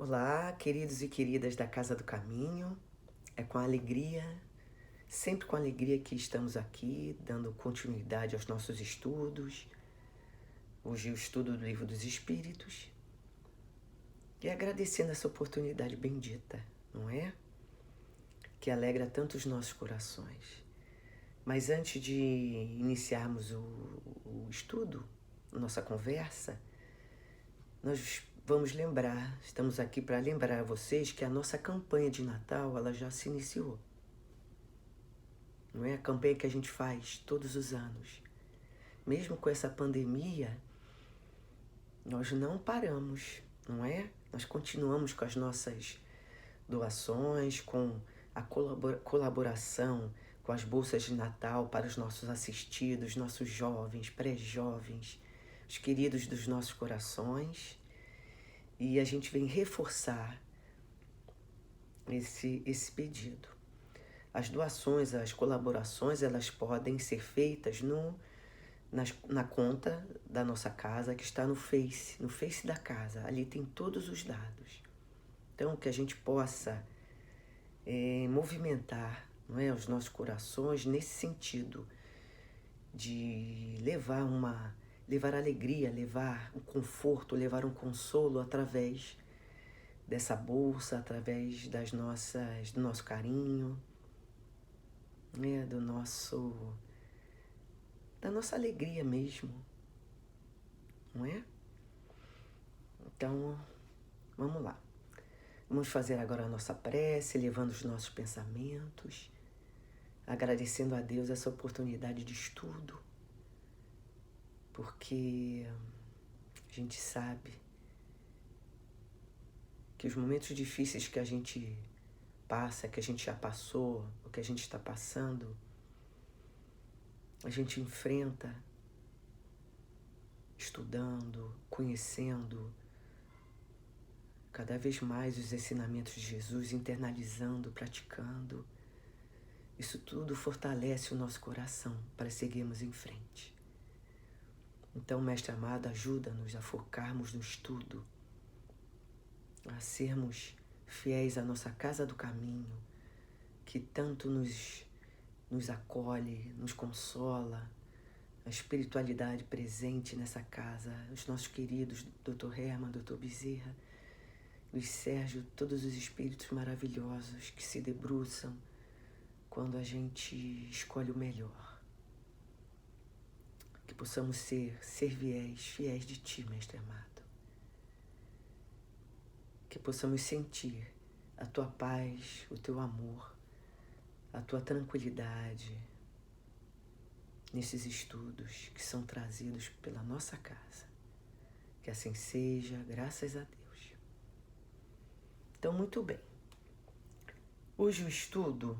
Olá, queridos e queridas da Casa do Caminho. É com alegria, sempre com alegria que estamos aqui, dando continuidade aos nossos estudos. Hoje o estudo do Livro dos Espíritos. E agradecendo essa oportunidade bendita, não é? Que alegra tanto os nossos corações. Mas antes de iniciarmos o estudo, nossa conversa, nós vamos lembrar, estamos aqui para lembrar a vocês que a nossa campanha de Natal, ela já se iniciou. Não é a campanha que a gente faz todos os anos. Mesmo com essa pandemia, nós não paramos, não é? Nós continuamos com as nossas doações, com a colaboração com as bolsas de Natal para os nossos assistidos, nossos jovens, pré-jovens, os queridos dos nossos corações. E a gente vem reforçar esse pedido. As doações, as colaborações, elas podem ser feitas na conta da nossa casa, que está no Face da casa. Ali tem todos os dados. Então, que a gente possa movimentar, não é, os nossos corações nesse sentido de levar alegria, levar um conforto, levar um consolo através dessa bolsa, através do nosso carinho, né, da nossa alegria mesmo, não é? Então, vamos lá. Vamos fazer agora a nossa prece, levando os nossos pensamentos, agradecendo a Deus essa oportunidade de estudo, porque a gente sabe que os momentos difíceis que a gente passa, que a gente já passou, o que a gente está passando, a gente enfrenta estudando, conhecendo cada vez mais os ensinamentos de Jesus, internalizando, praticando. Isso tudo fortalece o nosso coração para seguirmos em frente. Então, Mestre amado, ajuda-nos a focarmos no estudo, a sermos fiéis à nossa casa do caminho, que tanto nos acolhe, nos consola, a espiritualidade presente nessa casa, os nossos queridos Dr. Herman, Dr. Bezerra, Luiz Sérgio, todos os espíritos maravilhosos que se debruçam quando a gente escolhe o melhor. Que possamos ser fiéis de Ti, Mestre amado. Que possamos sentir a Tua paz, o Teu amor, a Tua tranquilidade nesses estudos que são trazidos pela nossa casa. Que assim seja, graças a Deus. Então, muito bem. Hoje o estudo,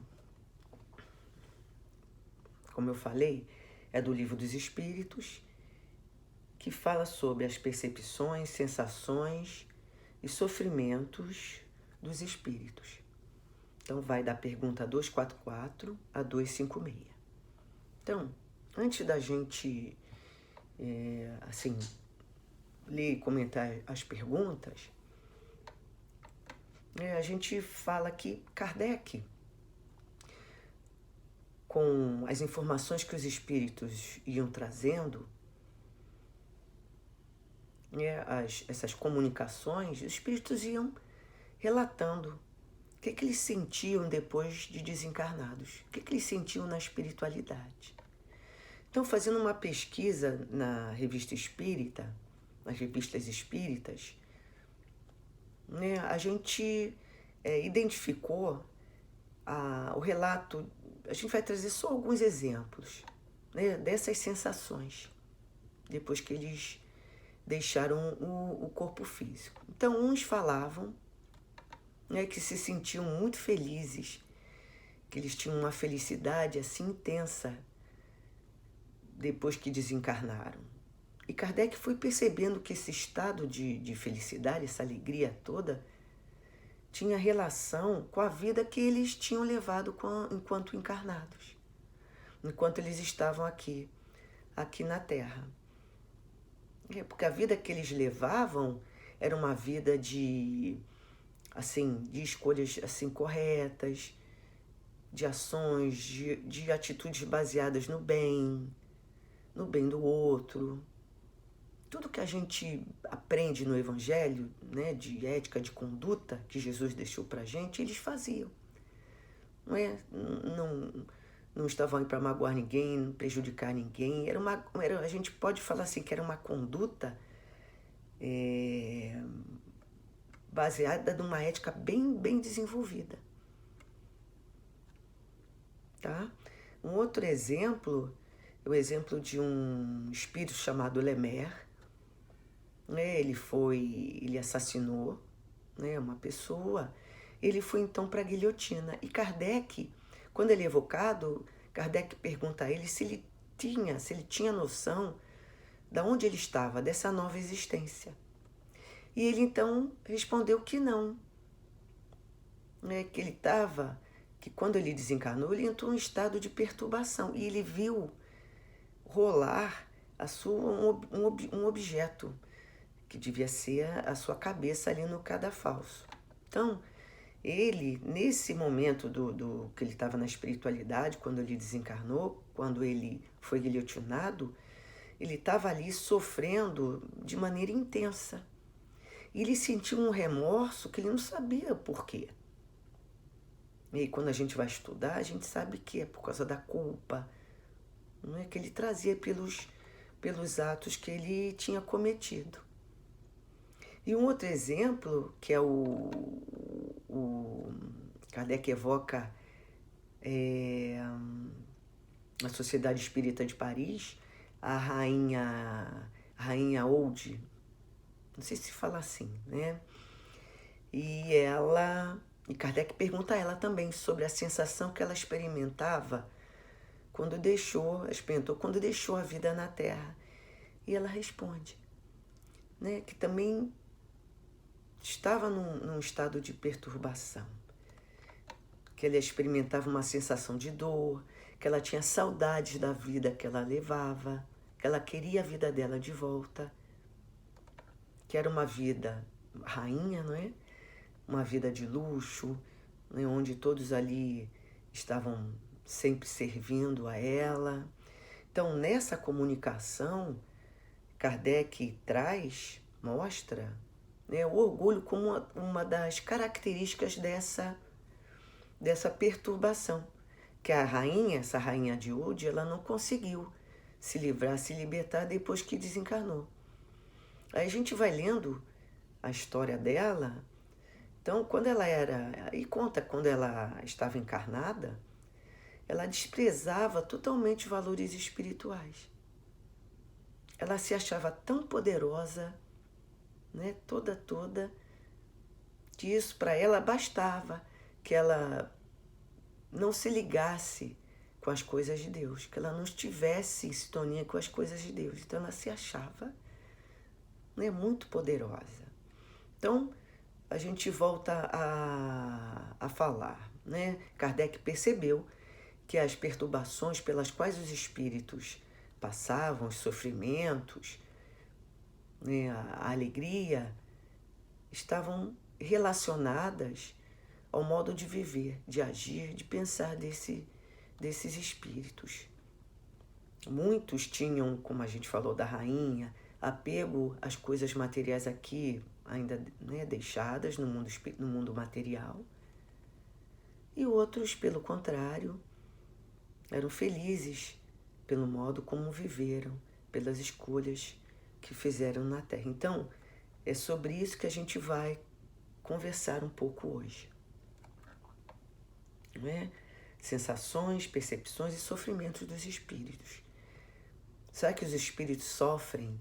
como eu falei, é do Livro dos Espíritos, que fala sobre as percepções, sensações e sofrimentos dos espíritos. Então, vai da pergunta 244 a 256. Então, antes da gente, ler e comentar as perguntas, a gente fala que Kardec, com as informações que os espíritos iam trazendo, essas comunicações, os espíritos iam relatando o que eles sentiam depois de desencarnados, o que eles sentiam na espiritualidade. Então, fazendo uma pesquisa na revista espírita, nas revistas espíritas, a gente identificou o relato. A gente vai trazer só alguns exemplos, dessas sensações, depois que eles deixaram o corpo físico. Então, uns falavam que se sentiam muito felizes, que eles tinham uma felicidade assim intensa depois que desencarnaram. E Kardec foi percebendo que esse estado de felicidade, essa alegria toda, tinha relação com a vida que eles tinham levado enquanto encarnados, enquanto eles estavam aqui na Terra. Porque a vida que eles levavam era uma vida de assim, de escolhas assim corretas, de ações, de atitudes baseadas no bem do outro. Tudo que a gente aprende no Evangelho, né, de ética, de conduta, que Jesus deixou pra gente, eles faziam. Não é? Não estavam aí para magoar ninguém, não prejudicar ninguém. A gente pode falar assim que era uma conduta baseada numa ética bem desenvolvida. Tá? Um outro exemplo é o exemplo de um espírito chamado Lemer. Né? Ele assassinou, né, uma pessoa. Ele foi então para a guilhotina. E Kardec, quando ele é evocado, Kardec pergunta a ele se ele tinha noção de onde ele estava, dessa nova existência. E ele então respondeu que não. Né, que quando ele desencarnou, ele entrou em um estado de perturbação. E ele viu rolar um objeto, que devia ser a sua cabeça ali no cadafalso. Então, ele, nesse momento do que ele estava na espiritualidade, quando ele desencarnou, quando ele foi guilhotinado, ele estava ali sofrendo de maneira intensa. E ele sentiu um remorso que ele não sabia por quê. E quando a gente vai estudar, a gente sabe que é por causa da culpa, não é, que ele trazia pelos atos que ele tinha cometido. E um outro exemplo, que é o Kardec evoca na Sociedade Espírita de Paris, a rainha Oude, não sei se fala assim, né? E Kardec pergunta a ela também sobre a sensação que ela experimentava quando deixou a vida na Terra. E ela responde, né, que também estava num estado de perturbação, que ela experimentava uma sensação de dor, que ela tinha saudades da vida que ela levava, que ela queria a vida dela de volta, que era uma vida rainha, não é? Uma vida de luxo, né? Onde todos ali estavam sempre servindo a ela. Então, nessa comunicação, Kardec mostra, né, o orgulho como uma das características dessa perturbação, que essa rainha de Oude, ela não conseguiu se libertar depois que desencarnou. Aí a gente vai lendo a história dela. Então, quando ela estava encarnada, ela desprezava totalmente valores espirituais. Ela se achava tão poderosa, né, toda, que isso para ela bastava, que ela não se ligasse com as coisas de Deus, que ela não estivesse em sintonia com as coisas de Deus. Então ela se achava, né, muito poderosa. Então a gente volta a falar, né? Kardec percebeu que as perturbações pelas quais os espíritos passavam, os sofrimentos, né, a alegria, estavam relacionadas ao modo de viver, de agir, de pensar desses espíritos. Muitos tinham, como a gente falou da rainha, apego às coisas materiais aqui, ainda, né, deixadas no mundo material. E outros, pelo contrário, eram felizes pelo modo como viveram, pelas escolhas que fizeram na Terra. Então, é sobre isso que a gente vai conversar um pouco hoje. Não é? Sensações, percepções e sofrimentos dos espíritos. Será que os espíritos sofrem?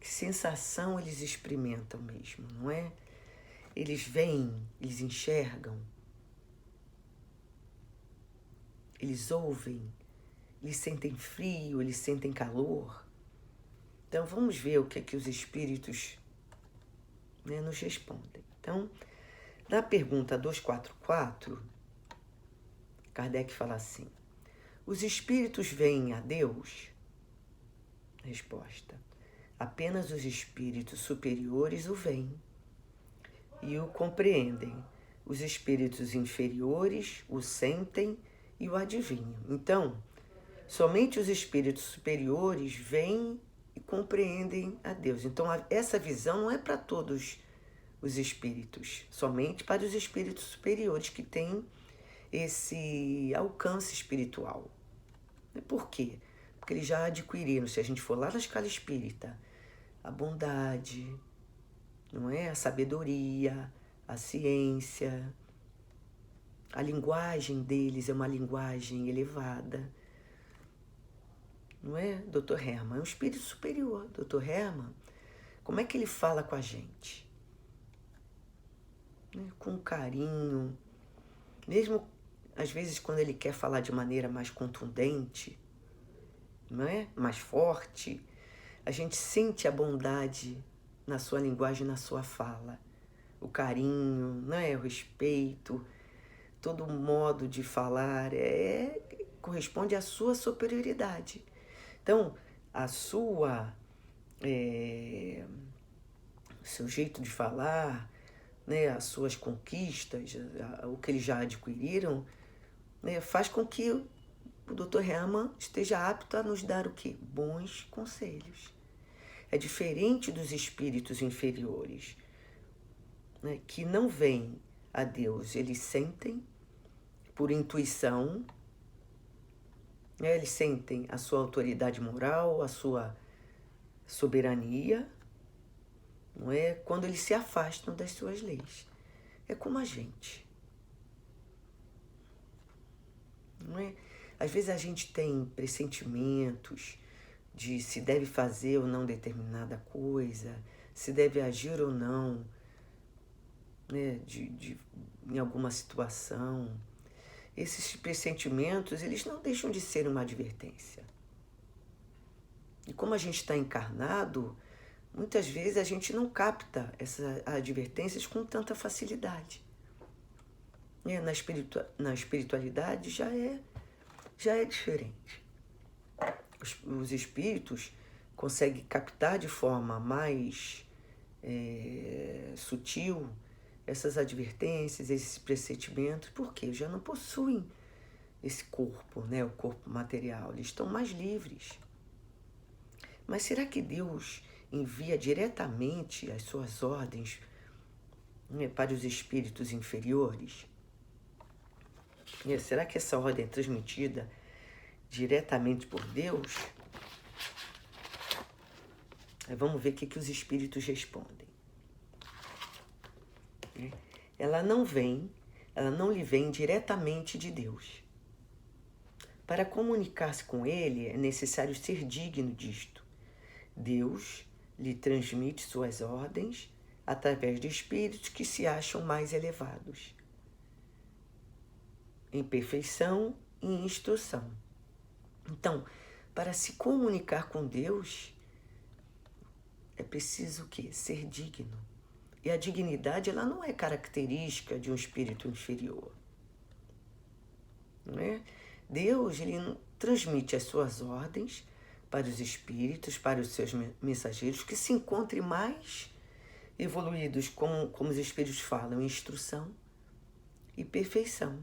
Que sensação eles experimentam mesmo, não é? Eles veem, eles enxergam, eles ouvem, eles sentem frio, eles sentem calor. Então vamos ver o que os espíritos, né, nos respondem. Então, na pergunta 244, Kardec fala assim: os espíritos veem a Deus? Resposta: apenas os espíritos superiores o veem. e o compreendem. Os espíritos inferiores o sentem e o adivinham. Então, somente os espíritos superiores veem e compreendem a Deus. Então, essa visão não é para todos os espíritos, somente para os espíritos superiores que têm esse alcance espiritual. Por quê? Porque eles já adquiriram, se a gente for lá na escala espírita, a bondade, não é? A sabedoria, a ciência. A linguagem deles é uma linguagem elevada. Não é, Dr. Herman? É um espírito superior. Dr. Herman, como é que ele fala com a gente? Com carinho. Mesmo, às vezes, quando ele quer falar de maneira mais contundente, não é? Mais forte, a gente sente a bondade na sua linguagem, na sua fala. O carinho, não é? O respeito, todo modo de falar corresponde à sua superioridade. Então, seu jeito de falar, né, as suas conquistas, o que eles já adquiriram, né, faz com que o Dr. Herman esteja apto a nos dar o quê? Bons conselhos. É diferente dos espíritos inferiores, né, que não veem a Deus, eles sentem por intuição, né, eles sentem a sua autoridade moral, a sua soberania, não é? Quando eles se afastam das suas leis. É como a gente. Não é? Às vezes a gente tem pressentimentos de se deve fazer ou não determinada coisa, se deve agir ou não, né, em alguma situação. Esses pressentimentos, eles não deixam de ser uma advertência. E como a gente está encarnado, muitas vezes a gente não capta essas advertências com tanta facilidade. Na espiritualidade já é diferente. Os espíritos conseguem captar de forma mais sutil essas advertências, esses pressentimentos, porque já não possuem esse corpo, né, o corpo material. Eles estão mais livres. Mas será que Deus envia diretamente as suas ordens, né, para os espíritos inferiores? Será que essa ordem é transmitida diretamente por Deus? Vamos ver o que os espíritos respondem. Ela não lhe vem diretamente de Deus. Para comunicar-se com ele, é necessário ser digno disto. Deus lhe transmite suas ordens através de espíritos que se acham mais elevados, em perfeição e em instrução. Então, para se comunicar com Deus, é preciso o quê? Ser digno. E a dignidade, ela não é característica de um espírito inferior. Não é? Deus, ele transmite as suas ordens para os espíritos, para os seus mensageiros, que se encontrem mais evoluídos, como os espíritos falam, em instrução e perfeição.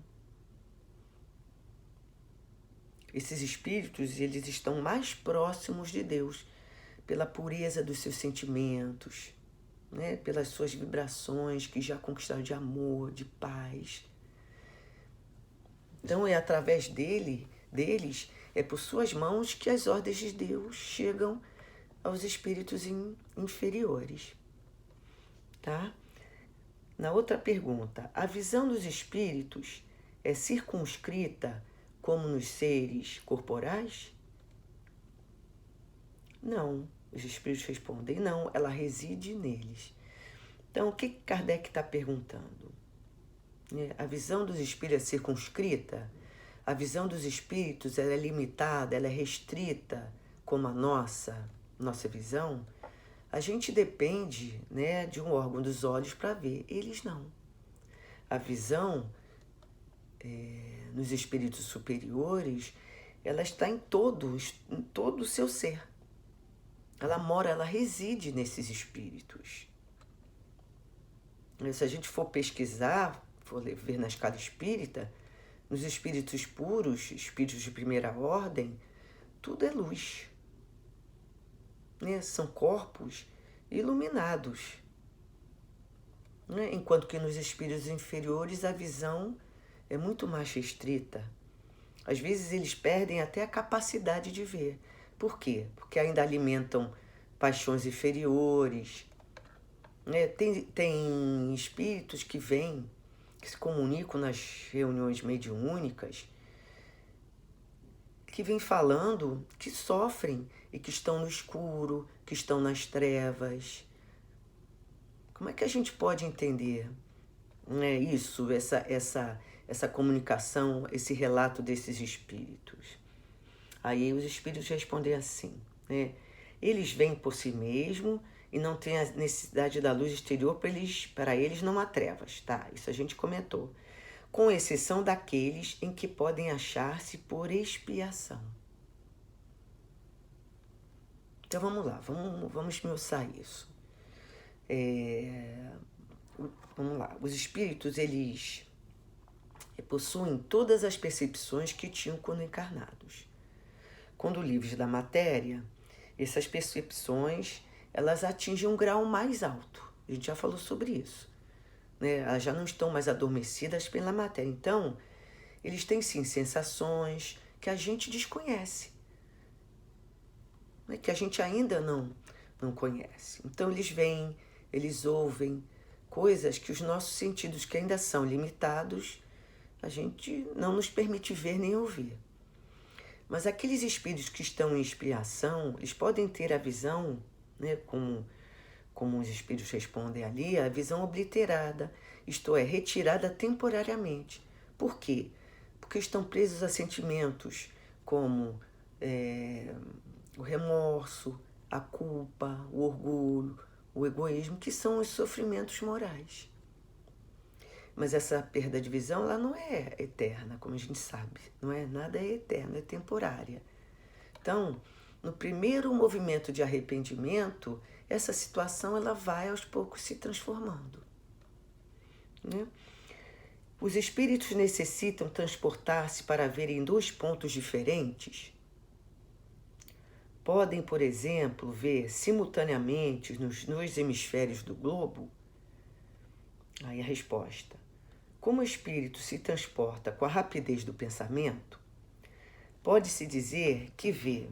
Esses espíritos, eles estão mais próximos de Deus pela pureza dos seus sentimentos, né? Pelas suas vibrações que já conquistaram de amor, de paz. Então é através deles, é por suas mãos que as ordens de Deus chegam aos espíritos inferiores. Tá? Na outra pergunta, a visão dos espíritos é circunscrita como nos seres corporais? Não, os espíritos respondem, não, ela reside neles. Então, o que Kardec está perguntando? A visão dos espíritos é circunscrita? A visão dos espíritos ela é limitada, ela é restrita, como a nossa visão? A gente depende, né, de um órgão dos olhos para ver. Eles não. A visão nos espíritos superiores, ela está em todo o seu ser. Ela reside nesses espíritos. Se a gente for pesquisar, for ver na escala espírita, nos espíritos puros, espíritos de primeira ordem, tudo é luz, né? São corpos iluminados, né? Enquanto que nos espíritos inferiores a visão é muito mais restrita. Às vezes eles perdem até a capacidade de ver. Por quê? Porque ainda alimentam paixões inferiores, né? Tem espíritos que vêm, que se comunicam nas reuniões mediúnicas, que vêm falando que sofrem e que estão no escuro, que estão nas trevas. Como é que a gente pode entender, né, isso, essa comunicação, esse relato desses espíritos? Aí os espíritos respondem assim, né? Eles vêm por si mesmos e não têm a necessidade da luz exterior, para eles não há trevas, tá? Isso a gente comentou. Com exceção daqueles em que podem achar-se por expiação. Então vamos lá, vamos esmiuçar isso. Vamos lá, os espíritos, eles possuem todas as percepções que tinham quando encarnados. Quando livres da matéria, essas percepções, elas atingem um grau mais alto. A gente já falou sobre isso, né? Elas já não estão mais adormecidas pela matéria. Então, eles têm sim sensações que a gente desconhece, né? Que a gente ainda não conhece. Então, eles veem, eles ouvem coisas que os nossos sentidos, que ainda são limitados, a gente não nos permite ver nem ouvir. Mas aqueles espíritos que estão em expiação, eles podem ter a visão, né, como os espíritos respondem ali, a visão obliterada, isto é, retirada temporariamente. Por quê? Porque estão presos a sentimentos como o remorso, a culpa, o orgulho, o egoísmo, que são os sofrimentos morais. Mas essa perda de visão, ela não é eterna, como a gente sabe. Não é nada é eterno, é temporária. Então, no primeiro movimento de arrependimento, essa situação ela vai aos poucos se transformando, né? Os espíritos necessitam transportar-se para verem dois pontos diferentes. Podem, por exemplo, ver simultaneamente nos dois hemisférios do globo? Aí a resposta. Como o espírito se transporta com a rapidez do pensamento, pode-se dizer que vê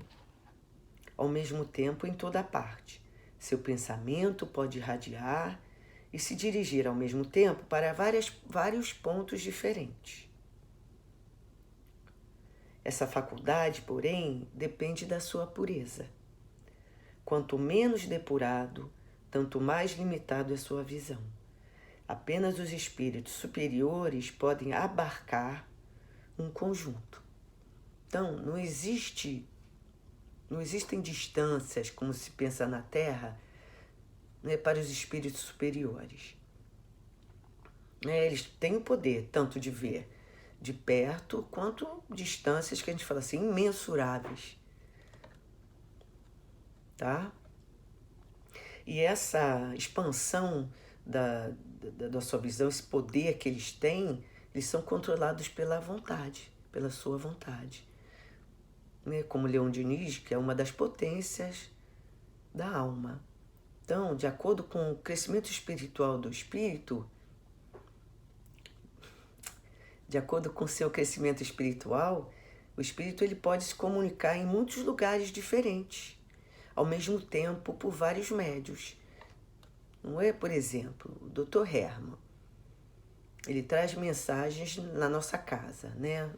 ao mesmo tempo em toda parte. Seu pensamento pode irradiar e se dirigir ao mesmo tempo para vários pontos diferentes. Essa faculdade, porém, depende da sua pureza. Quanto menos depurado, tanto mais limitado é sua visão. Apenas os espíritos superiores podem abarcar um conjunto. Então, não existem distâncias, como se pensa na Terra, né, para os espíritos superiores. Eles têm o poder tanto de ver de perto, quanto distâncias que a gente fala assim, imensuráveis. Tá? E essa expansão da sua visão, esse poder que eles têm, eles são controlados pela vontade, pela sua vontade. Né? Como Leon Denis, que é uma das potências da alma. Então, de acordo com o crescimento espiritual do espírito, de acordo com o seu crescimento espiritual, o espírito ele pode se comunicar em muitos lugares diferentes, ao mesmo tempo por vários médios. Não é, por exemplo, o Dr. Herman. Ele traz mensagens na nossa casa, né?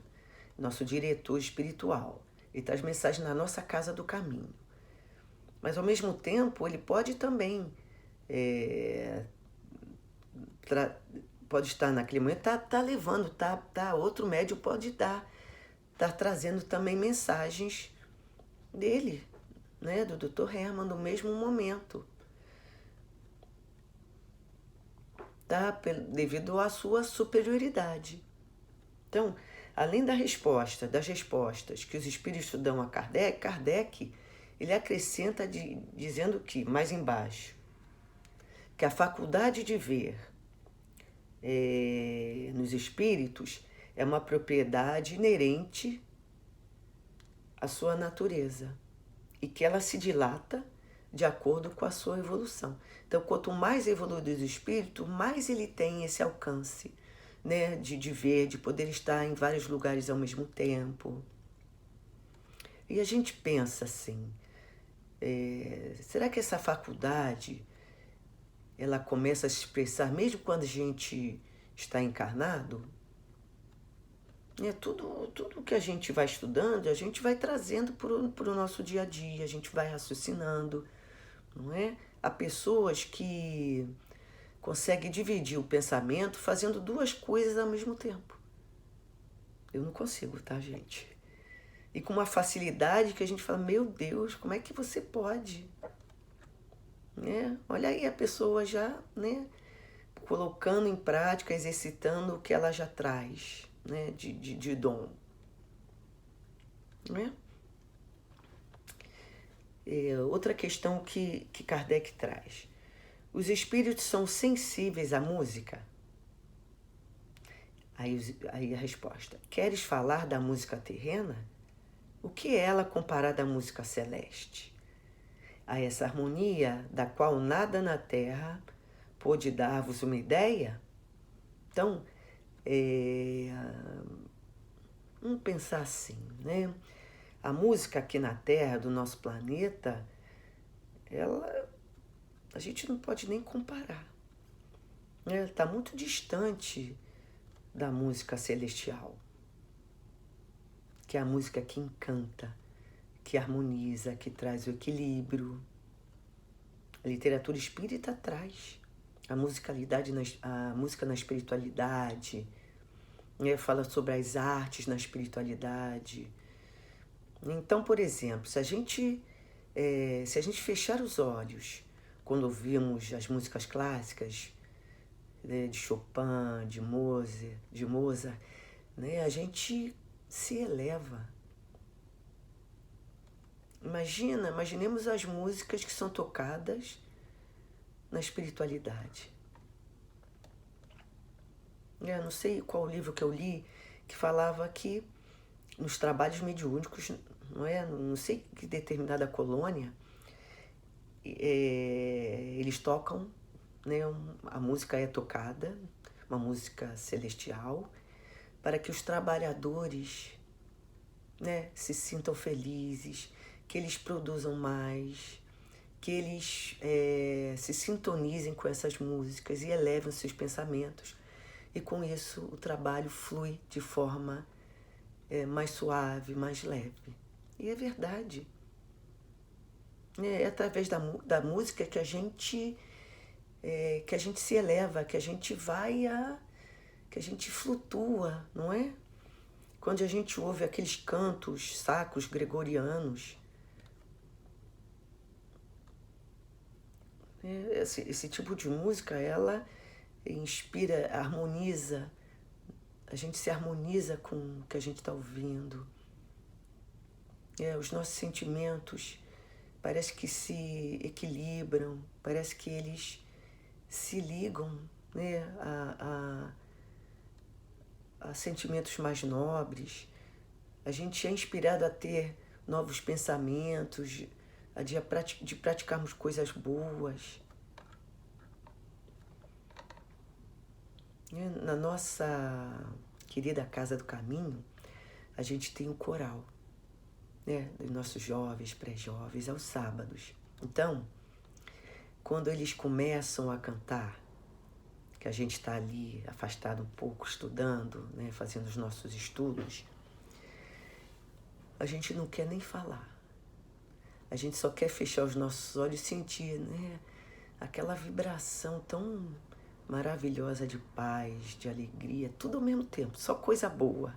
Nosso diretor espiritual. Ele traz mensagens na nossa casa do caminho. Mas, ao mesmo tempo, ele pode também pode estar naquele momento, tá levando, outro médium pode estar trazendo também mensagens dele, né, do Dr. Herman, no mesmo momento, tá? Devido à sua superioridade. Então, além das respostas que os espíritos dão a Kardec, ele acrescenta dizendo que, mais embaixo, que a faculdade de ver nos espíritos é uma propriedade inerente à sua natureza e que ela se dilata de acordo com a sua evolução. Então, quanto mais evoluído o espírito, mais ele tem esse alcance, né, de ver, de poder estar em vários lugares ao mesmo tempo. E a gente pensa assim, será que essa faculdade ela começa a se expressar mesmo quando a gente está encarnado? Tudo que a gente vai estudando, a gente vai trazendo para o nosso dia a dia, a gente vai raciocinando, não é? Há pessoas que conseguem dividir o pensamento fazendo duas coisas ao mesmo tempo. Eu não consigo, tá, gente? E com uma facilidade que a gente fala, meu Deus, como é que você pode? Né? Olha aí a pessoa já, né, colocando em prática, exercitando o que ela já traz, né, de dom. Né? Outra questão que Kardec traz. Os espíritos são sensíveis à música? Aí a resposta. Queres falar da música terrena? O que é ela comparada à música celeste? A essa harmonia da qual nada na terra pôde dar-vos uma ideia? Então, vamos pensar assim, né? A música aqui na Terra, do nosso planeta, a gente não pode nem comparar. Ela está muito distante da música celestial, que é a música que encanta, que harmoniza, que traz o equilíbrio. A literatura espírita traz a musicalidade, a música na espiritualidade, né? Fala sobre as artes na espiritualidade. Então, por exemplo, se a gente fechar os olhos quando ouvimos as músicas clássicas, né, de Chopin, de Mozart, né, a gente se eleva. Imaginemos as músicas que são tocadas na espiritualidade. Eu não sei qual livro que eu li que falava que nos trabalhos mediúnicos, não sei que determinada colônia, eles tocam, né, a música é tocada, uma música celestial, para que os trabalhadores, né, se sintam felizes, que eles produzam mais, que eles se sintonizem com essas músicas e elevem os seus pensamentos. E com isso o trabalho flui de forma mais suave, mais leve. E é verdade. É através da música que a gente se eleva, que a gente que a gente flutua, não é? Quando a gente ouve aqueles cantos sacros gregorianos, esse tipo de música, ela inspira, harmoniza, a gente se harmoniza com o que a gente está ouvindo. Os nossos sentimentos parece que se equilibram, parece que eles se ligam, né, a sentimentos mais nobres. A gente é inspirado a ter novos pensamentos, de praticarmos coisas boas. Na nossa querida Casa do Caminho, a gente tem um coral, né, dos nossos jovens, pré-jovens, aos sábados. Então, quando eles começam a cantar, que a gente está ali afastado um pouco, estudando, né, fazendo os nossos estudos, a gente não quer nem falar. A gente só quer fechar os nossos olhos e sentir, né, aquela vibração tão maravilhosa de paz, de alegria, tudo ao mesmo tempo, só coisa boa.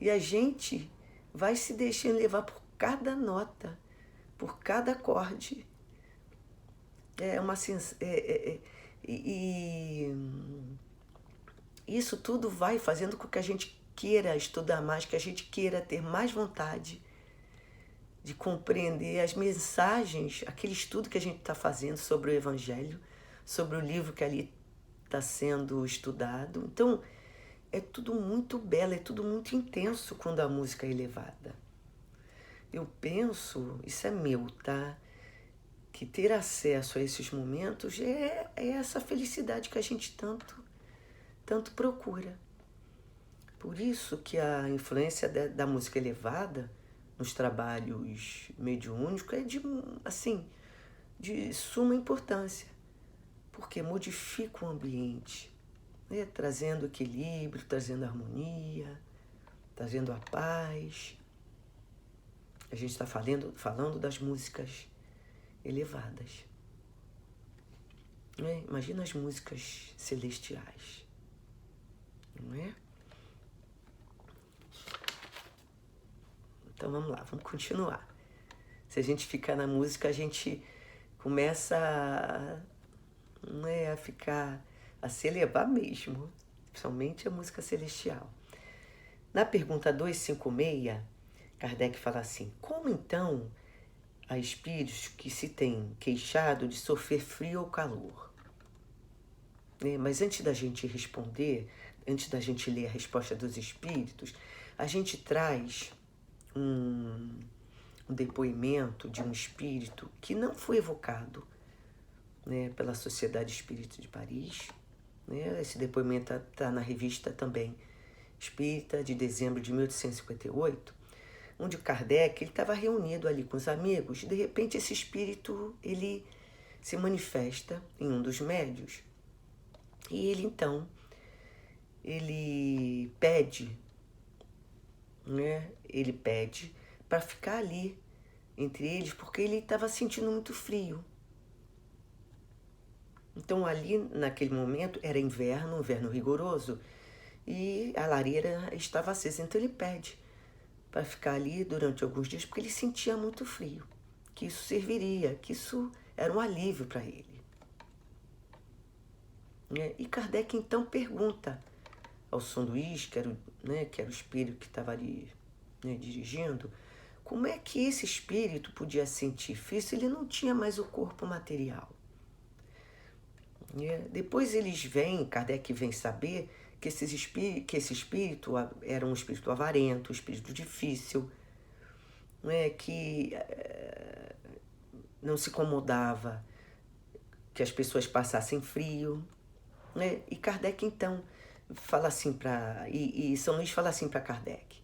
E a gente vai se deixando levar por cada nota, por cada acorde. Isso tudo vai fazendo com que a gente queira estudar mais, que a gente queira ter mais vontade de compreender as mensagens, aquele estudo que a gente está fazendo sobre o Evangelho, sobre o livro que ali está sendo estudado. Então, é tudo muito belo, é tudo muito intenso quando a música é elevada. Eu penso, isso é meu, tá? Que ter acesso a esses momentos é essa felicidade que a gente tanto procura. Por isso que a influência da música elevada nos trabalhos mediúnicos é de suma importância, porque modifica o ambiente, né? Trazendo equilíbrio, trazendo harmonia, trazendo a paz. A gente está falando das músicas elevadas. Né? Imagina as músicas celestiais, não é? Então vamos lá, vamos continuar. Se a gente ficar na música, a gente começa a se elevar mesmo, principalmente a música celestial. Na pergunta 256, Kardec fala assim: como então há espíritos que se têm queixado de sofrer frio ou calor? Mas antes da gente responder, antes da gente ler a resposta dos espíritos, a gente traz um depoimento de um espírito que não foi evocado, né, pela Sociedade Espírita de Paris. Né? Esse depoimento está na revista também Espírita, de dezembro de 1858, onde Kardec estava reunido ali com os amigos. De repente, esse espírito ele se manifesta em um dos médios e ele pede, né? Ele pede para ficar ali entre eles, porque ele estava sentindo muito frio. Então ali, naquele momento, era inverno rigoroso, e a lareira estava acesa. Então ele pede para ficar ali durante alguns dias, porque ele sentia muito frio, que isso serviria, que isso era um alívio para ele. E Kardec então pergunta ao São Luís, que era o espírito que estava ali, né, dirigindo, como é que esse espírito podia sentir frio se ele não tinha mais o corpo material? Depois Kardec vem saber que esse espírito era um espírito avarento, um espírito difícil, que não se incomodava que as pessoas passassem frio. E Kardec então fala assim e São Luís fala assim para Kardec: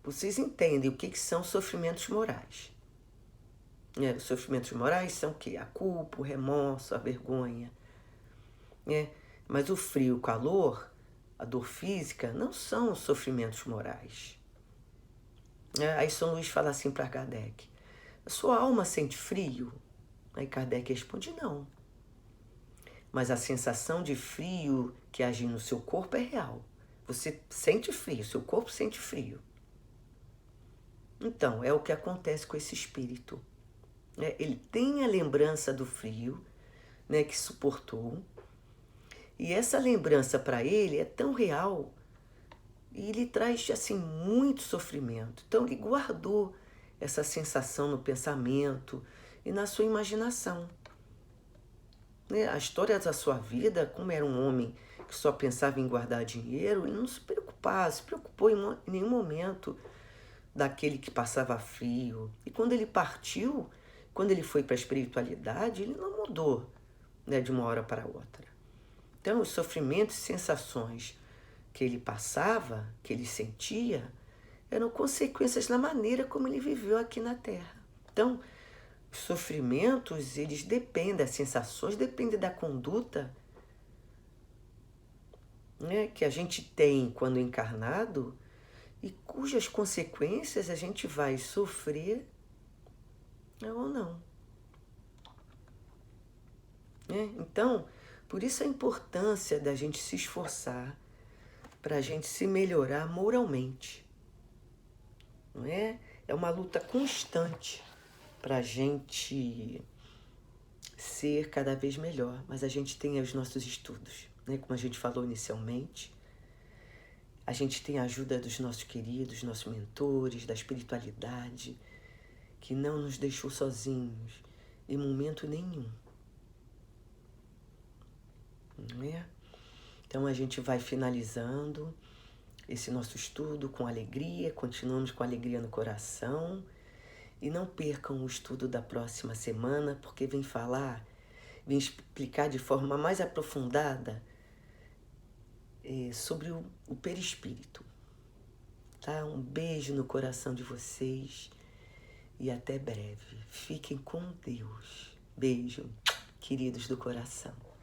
vocês entendem o que são sofrimentos morais? Os sofrimentos morais são o quê? A culpa, o remorso, a vergonha. Mas o frio, o calor, a dor física não são os sofrimentos morais. Aí São Luís fala assim para Kardec: a sua alma sente frio? Aí Kardec responde: não. Mas a sensação de frio que age no seu corpo é real. Você sente frio, seu corpo sente frio. Então, é o que acontece com esse espírito. Ele tem a lembrança do frio, que suportou, e essa lembrança para ele é tão real e lhe traz assim muito sofrimento. Então ele guardou essa sensação no pensamento e na sua imaginação. A história da sua vida, como era um homem que só pensava em guardar dinheiro, ele não se preocupou em nenhum momento daquele que passava frio. E quando ele partiu, quando ele foi para a espiritualidade, ele não mudou, de uma hora para outra. Então, os sofrimentos e sensações que ele passava, que ele sentia, eram consequências da maneira como ele viveu aqui na Terra. Então, os sofrimentos, eles dependem, das sensações, dependem da conduta, que a gente tem quando encarnado e cujas consequências a gente vai sofrer ou não. Então, por isso a importância da gente se esforçar para a gente se melhorar moralmente. Não é? É uma luta constante para a gente ser cada vez melhor. Mas a gente tem os nossos estudos, como a gente falou inicialmente. A gente tem a ajuda dos nossos queridos, nossos mentores, da espiritualidade, que não nos deixou sozinhos em momento nenhum. não é? Então a gente vai finalizando esse nosso estudo com alegria, continuamos com alegria no coração. E não percam o estudo da próxima semana, porque vem explicar de forma mais aprofundada sobre o perispírito. Tá? Um beijo no coração de vocês e até breve. Fiquem com Deus. Beijo, queridos do coração.